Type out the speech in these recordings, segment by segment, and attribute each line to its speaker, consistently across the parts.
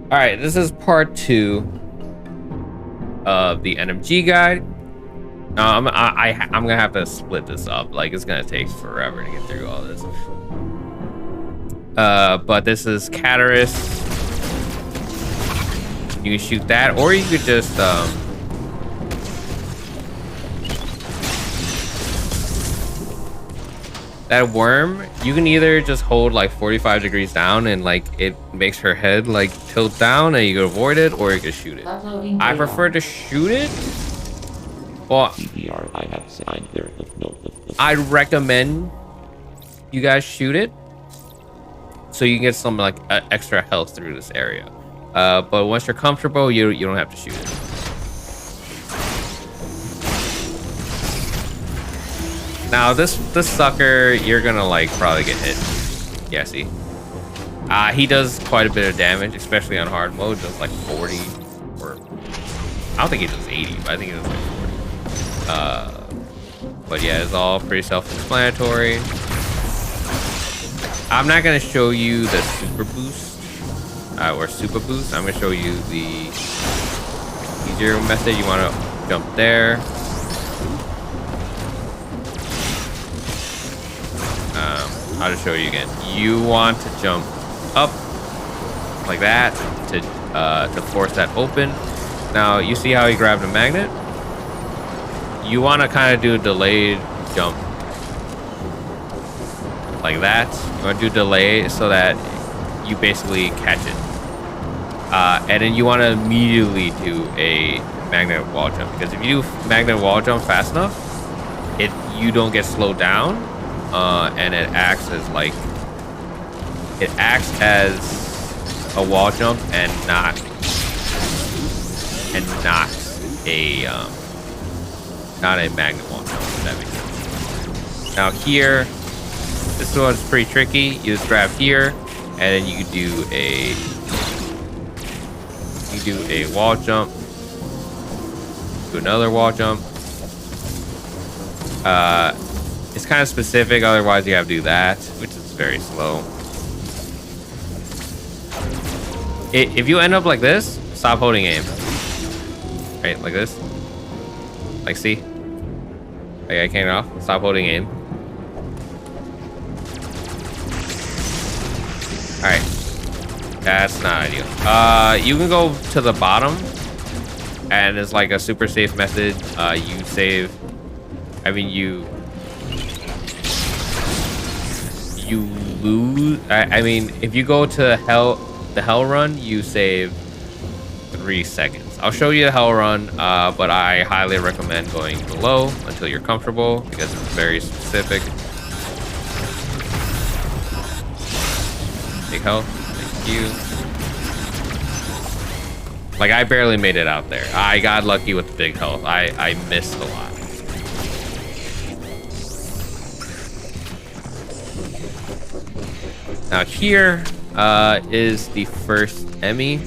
Speaker 1: All right, this is part 2 of the NMG guide. I'm gonna have to split this up. Like, it's gonna take forever to get through all this. But this is Cataris. You can shoot that, or you could just that worm. You can either just hold like 45 degrees down and like it makes her head like tilt down and you can avoid it, or you can shoot it. I prefer to shoot it. Well, I'd recommend you guys shoot it so you can get some like extra health through this area. But once you're comfortable, you don't have to shoot it. Now this sucker, you're gonna like probably get hit. Yeah, see. He does quite a bit of damage, especially on hard mode. Does like 40, or I don't think he does 80, but I think he does like 40. But yeah, it's all pretty self-explanatory. I'm not gonna show you the super boost or super boost. I'm gonna show you the easier method. You want to jump there. I'll just show you again. You want to jump up like that to force that open. Now you see how he grabbed a magnet? You want to kind of do a delayed jump like that. You want to do delay so that you basically catch it. And then you want to immediately do a magnet wall jump, because if you do magnet wall jump fast enough, you don't get slowed down. And it acts as a wall jump and not a magnet wall jump, if that makes sense. Now here, this one's pretty tricky. You just grab here, and then you do a wall jump, do another wall jump. It's kind of specific, otherwise you have to do that, which is very slow. If you end up like this, stop holding aim. Right, like this. Like, see? Like, I can't get off. Stop holding aim. Alright. That's not ideal. You can go to the bottom, and it's like a super safe method. You save... I mean, you lose. I mean, if you go to the hell run, you save 3 seconds. I'll show you the hell run, but I highly recommend going below until you're comfortable, because it's very specific. Big health. Thank you. Like, I barely made it out there. I got lucky with the big health. I missed a lot. Now here is the first Emmy.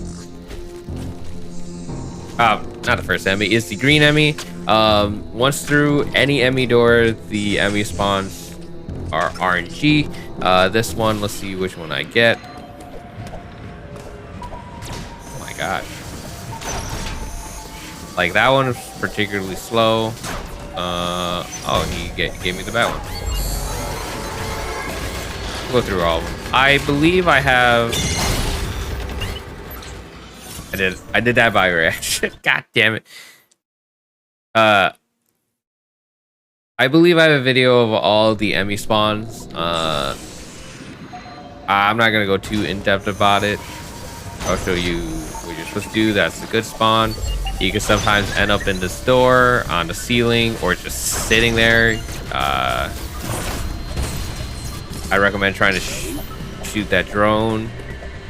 Speaker 1: Not the first Emmy, is the green Emmy. Once through any Emmy door, the Emmy spawns are RNG. This one, let's see which one I get. Oh my god. Like, that one is particularly slow. Oh, he gave me the bad one. Go through all of them. I believe I have... I did that by reaction. God damn it. I believe I have a video of all the Emmy spawns. I'm not gonna go too in-depth about it. I'll show you what you're supposed to do. That's a good spawn. You can sometimes end up in this door, on the ceiling, or just sitting there. I recommend trying to shoot that drone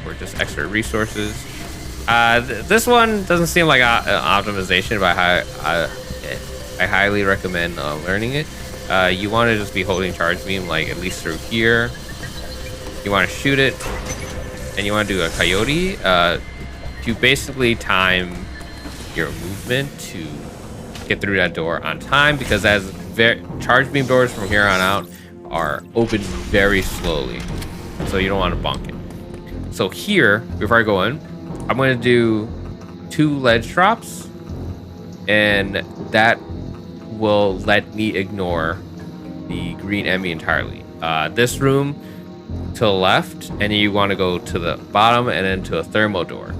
Speaker 1: for just extra resources. This one doesn't seem like optimization, but I highly recommend learning it. You want to just be holding charge beam, like at least through here. You want to shoot it, and you want to do a coyote to basically time your movement to get through that door on time, because as charge beam doors from here on out are open very slowly, so you don't want to bonk it. So here, before I go in, I'm going to do 2 ledge drops, and that will let me ignore the green enemy entirely. This room to the left, and you want to go to the bottom and then to a thermal door.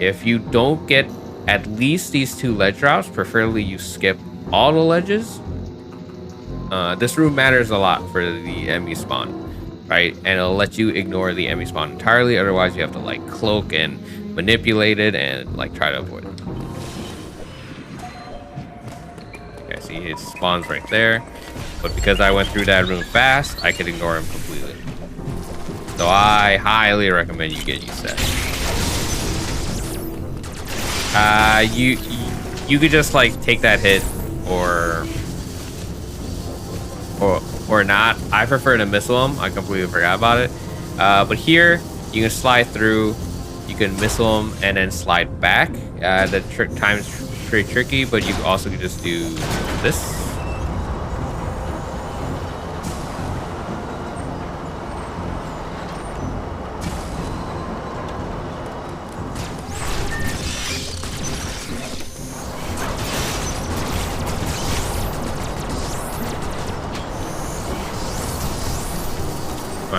Speaker 1: If you don't get at least these 2 ledge drops, preferably you skip all the ledges. This room matters a lot for the enemy spawn, right? And it'll let you ignore the enemy spawn entirely. Otherwise, you have to like cloak and manipulate it and like try to avoid it. Okay, see, it spawns right there. But because I went through that room fast, I could ignore him completely. So I highly recommend you get used to that. You could just like take that hit or not. I prefer to missile him. I completely forgot about it. But here you can slide through. You can missile him and then slide back. The time's pretty tricky, but you also can just do this.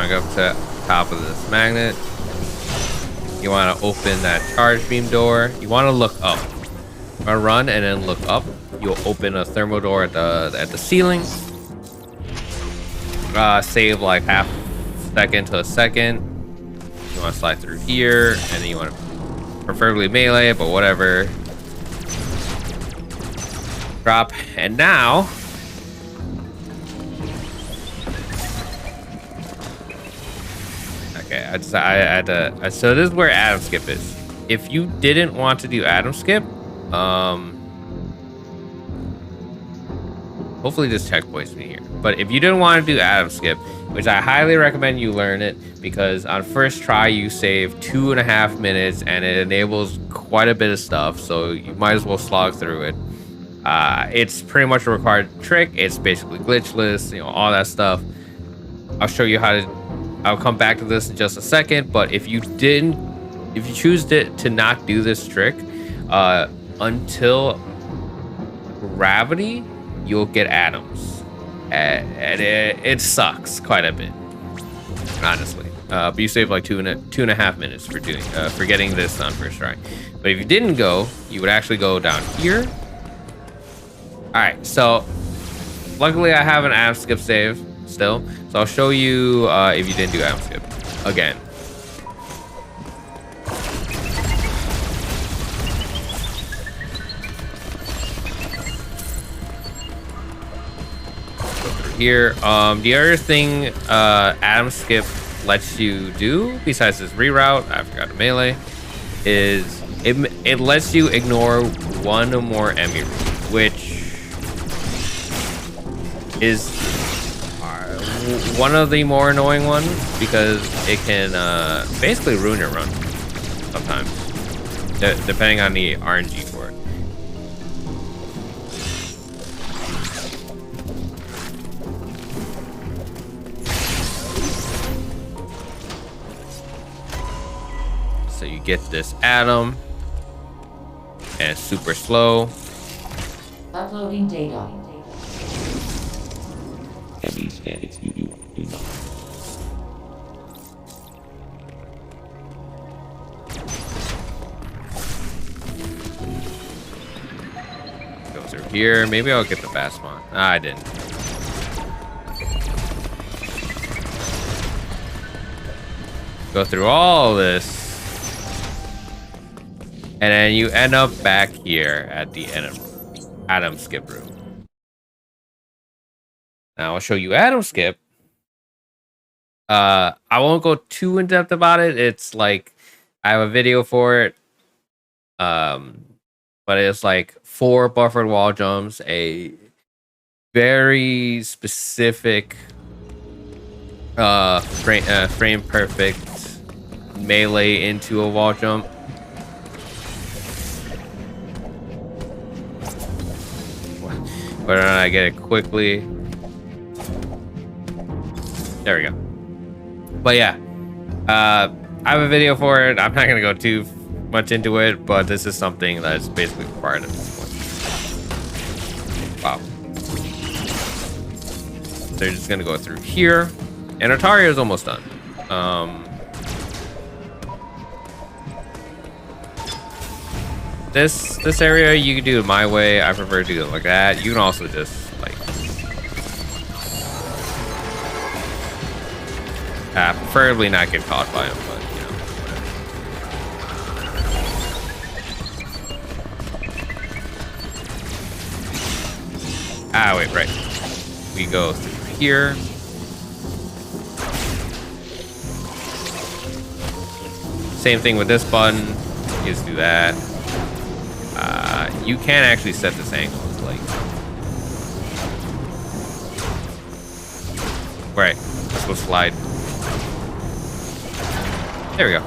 Speaker 1: Go up to top of this magnet. You want to open that charge beam door. You want to look up. You want to run and then look up. You'll open a thermal door at the ceiling. Save like half second to a second. You want to slide through here, and then you want to preferably melee, but whatever. Drop, and now. Okay, I had to. So this is where Atom Skip is. If you didn't want to do Atom Skip, hopefully this checkpoints me here. But if you didn't want to do Atom Skip, which I highly recommend you learn it, because on first try you save 2.5 minutes and it enables quite a bit of stuff. So you might as well slog through it. It's pretty much a required trick. It's basically glitchless, you know, all that stuff. I'll show you how to. I'll come back to this in just a second, but if you choose to not do this trick until gravity, you'll get atoms, and it sucks quite a bit, honestly. But you save like 2.5 minutes for getting this on first try. But if you didn't go, you would actually go down here. All right, so luckily I have an atom skip save still, so I'll show you if you didn't do atom skip again. Here, the other thing atom skip lets you do, besides this reroute, I forgot to melee, is it lets you ignore one or more enemy, which is one of the more annoying ones, because it can basically ruin your run sometimes, depending on the RNG for it. So you get this atom, and it's super slow.
Speaker 2: Uploading data.
Speaker 1: Go through here. Maybe I'll get the fast one. I didn't. Go through all this. And then you end up back here at the atom skip room. Now I'll show you atom skip. I won't go too in depth about it. It's like I have a video for it. But it's like 4 buffered wall jumps, a very specific frame perfect melee into a wall jump. Whether or not I get it quickly. There we go. But yeah, I have a video for it. I'm not gonna go too much into it, but this is something that's basically required at this point. Wow. So you're just gonna go through here, and Ataria is almost done. This area you can do it my way. I prefer to do it like that. You can also just like preferably not get caught by him, but you know, whatever. Ah, wait, right. We go through here. Same thing with this button. You just do that. You can actually set this angle. It's like, right. Let's go slide. There we go.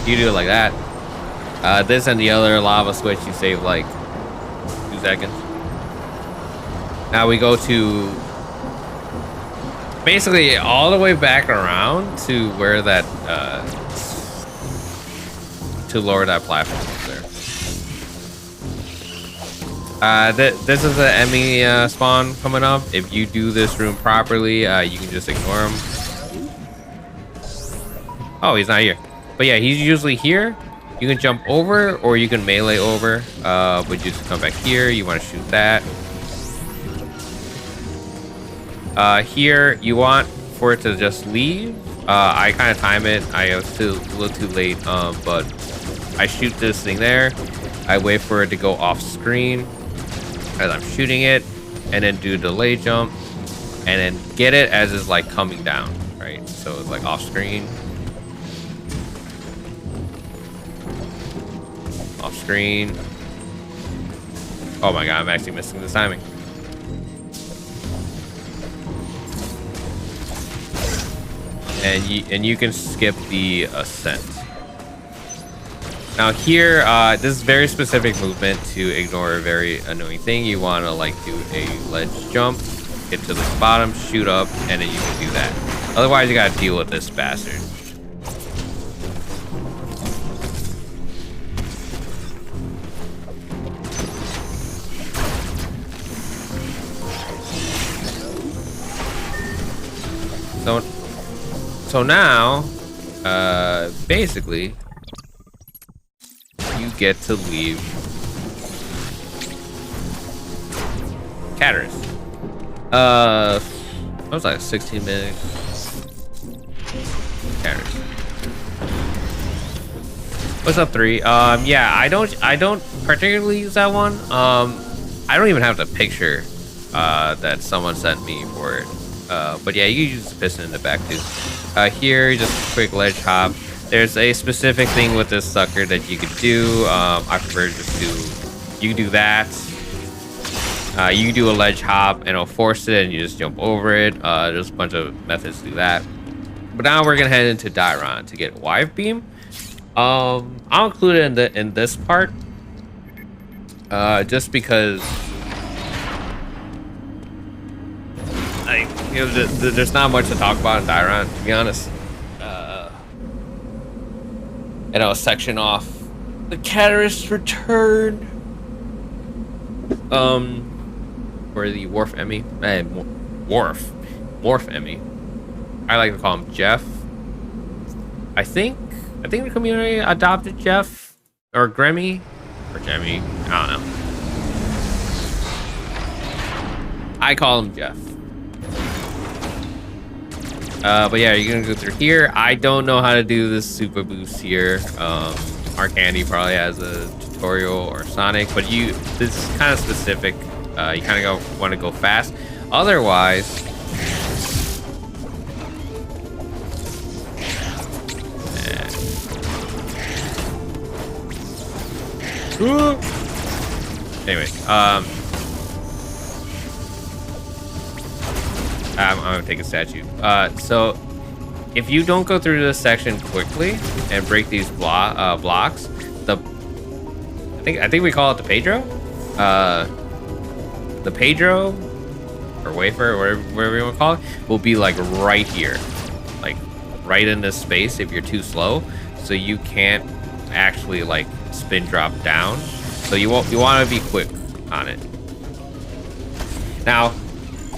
Speaker 1: You do it like that. This and the other lava switch, you save like 2 seconds. Now we go to basically all the way back around to where that to lower that platform up there. This is the Emmy spawn coming up. If you do this room properly, you can just ignore him. Oh, he's not here. But yeah, he's usually here. You can jump over or you can melee over. But you just come back here. You want to shoot that. Here, you want for it to just leave. I kind of time it. I was still a little too late, but I shoot this thing there. I wait for it to go off screen as I'm shooting it, and then do delay jump, and then get it as it's like coming down, right? So it's like off screen. Off screen. Oh my god, I'm actually missing the timing. And you can skip the ascent. Now here, this is very specific movement to ignore a very annoying thing. You want to like do a ledge jump, get to the bottom, shoot up, and then you can do that. Otherwise, you gotta deal with this bastard. So now, basically, you get to leave Cataris. That was like 16 minutes. Cataris. What's up, 3? Yeah, I don't particularly use that one. I don't even have the picture that someone sent me for it. But yeah, you can use the piston in the back too. Here, just a quick ledge hop. There's a specific thing with this sucker that you could do. I prefer just do. You can do that. You can do a ledge hop and it'll force it, and you just jump over it. There's a bunch of methods to do that. But now we're gonna head into Dairon to get Wive Beam. I'll include it in this part, just because. You know, there's not much to talk about in Dairon, to be honest. And I'll section off the Cataris return. For the Wharf Emmy, Wharf Emmy. I like to call him Jeff. I think the community adopted Jeff or Grammy or Jemmy. I don't know. I call him Jeff. But yeah, you're gonna go through here. I don't know how to do this super boost here. Arcandy probably has a tutorial, or Sonic, but this is kind of specific. You kind of want to go fast. Otherwise, anyways, I'm gonna take a statue. So if you don't go through this section quickly and break these blocks, I think we call it the Pedro. The Pedro or wafer, or whatever you want to call it, will be like right here, like right in this space if you're too slow. So you can't actually like spin drop down. So you want to be quick on it. Now,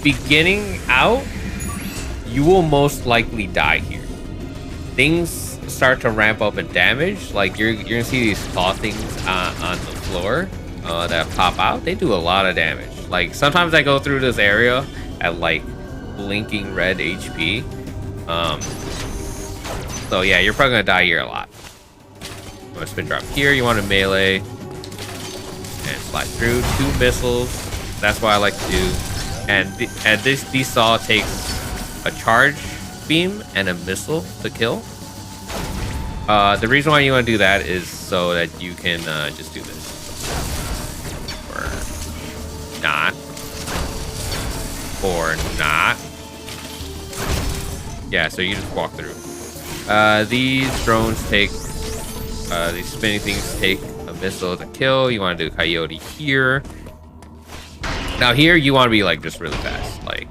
Speaker 1: beginning out, you will most likely die here. Things start to ramp up in damage. Like you're gonna see these claw things on the floor that pop out. They do a lot of damage. Like sometimes I go through this area at like blinking red HP. So yeah, you're probably gonna die here a lot. You want to spin drop here. You want to melee and slide through 2 missiles. That's what I like to do. And these saw takes a charge beam and a missile to kill. The reason why you want to do that is so that you can just do this. Or not. Or not. Yeah, so you just walk through. These drones take, these spinning things take a missile to kill. You want to do coyote here. Now here you want to be like just really fast, like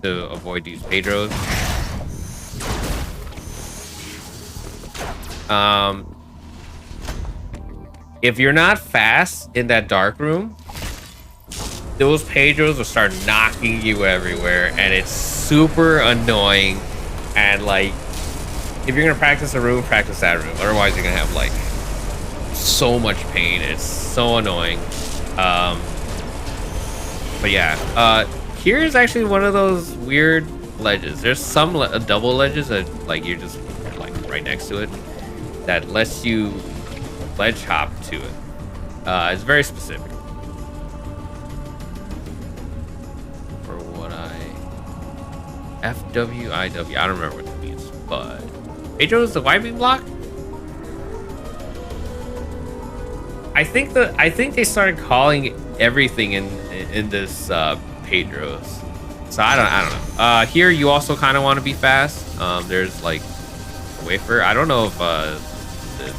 Speaker 1: to avoid these Pedros. If you're not fast in that dark room, those Pedros will start knocking you everywhere, and it's super annoying. And like, if you're gonna practice a room, practice that room. Otherwise, you're gonna have like so much pain. It's so annoying. But yeah, here's actually one of those weird ledges. There's some double ledges that like you're just like right next to it that lets you ledge hop to it. It's very specific. For what FWIW, I don't remember what that means, but Pedro is the Y-beam block. I think they started calling everything in this Pedros. So I don't know. Here you also kind of want to be fast. There's like a wafer. I don't know if the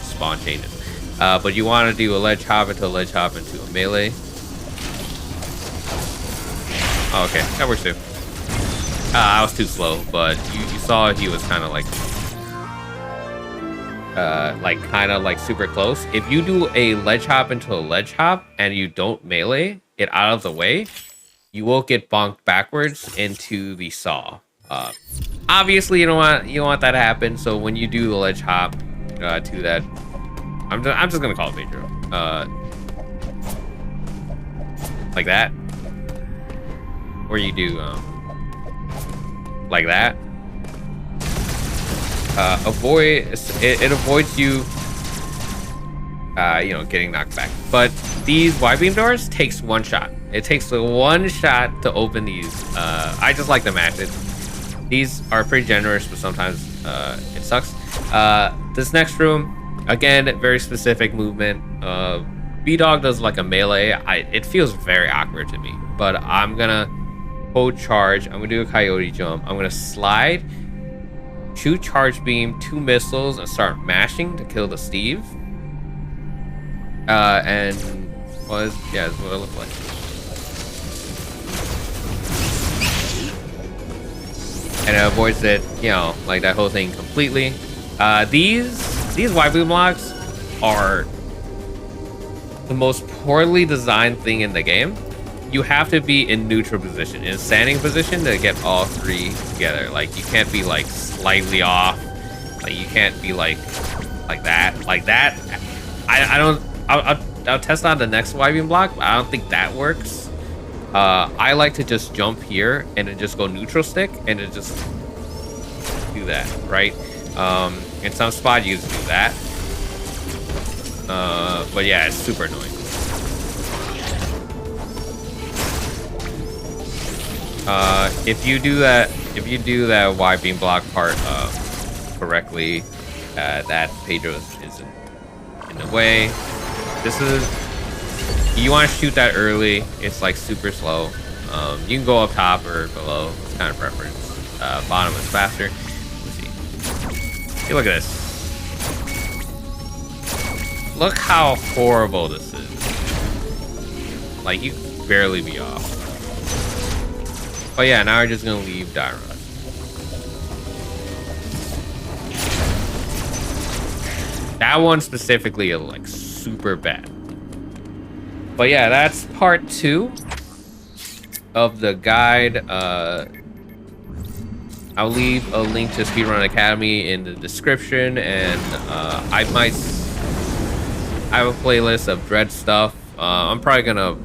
Speaker 1: spawn changes. But you want to do a ledge hop into a ledge hop into a melee. Oh, okay, that works too. I was too slow, but you saw he was kind of like super close. If you do a ledge hop into a ledge hop and you don't melee it out of the way, you will get bonked backwards into the saw. Obviously you don't want that to happen. So when you do the ledge hop to that, I'm just gonna call it Pedro. Like that, or you do like that. It avoids you getting knocked back. But these Y-beam doors takes one shot. It takes one shot to open these. I just like to match it. These are pretty generous, but sometimes it sucks. This next room, again, very specific movement. B-Dog does like a melee. It feels very awkward to me, but I'm gonna hold charge. I'm gonna do a coyote jump. I'm gonna slide, shoot charge beam, 2 missiles, and start mashing to kill the Steve. And that's what it looked like. And it avoids it, like that whole thing completely. These Y-beam blocks are the most poorly designed thing in the game. You have to be in neutral position, in standing position, to get all 3 together. Like you can't be like slightly off. Like you can't be like that. I'll test on the next Y-beam block, but I don't think that works. I like to just jump here and then just go neutral stick and then just do that, right? In some spot you just do that. But yeah, it's super annoying. If you do that Y-beam block part correctly, that Pedro isn't in the way. You want to shoot that early. It's like super slow. You can go up top or below. It's kind of preference. Bottom is faster. Let's see. Hey, look at this. Look how horrible this is. Like you can barely be off. Oh yeah, now we're just gonna leave Dairon. That one specifically is like super bad. But yeah, that's part 2 of the guide. I'll leave a link to Speedrun Academy in the description, and I have a playlist of Dread stuff. I'm probably gonna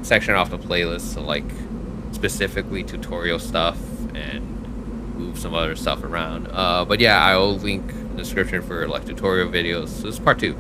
Speaker 1: section off the playlist to like specifically tutorial stuff and move some other stuff around. But yeah, I'll link the description for like tutorial videos. So this is part 2.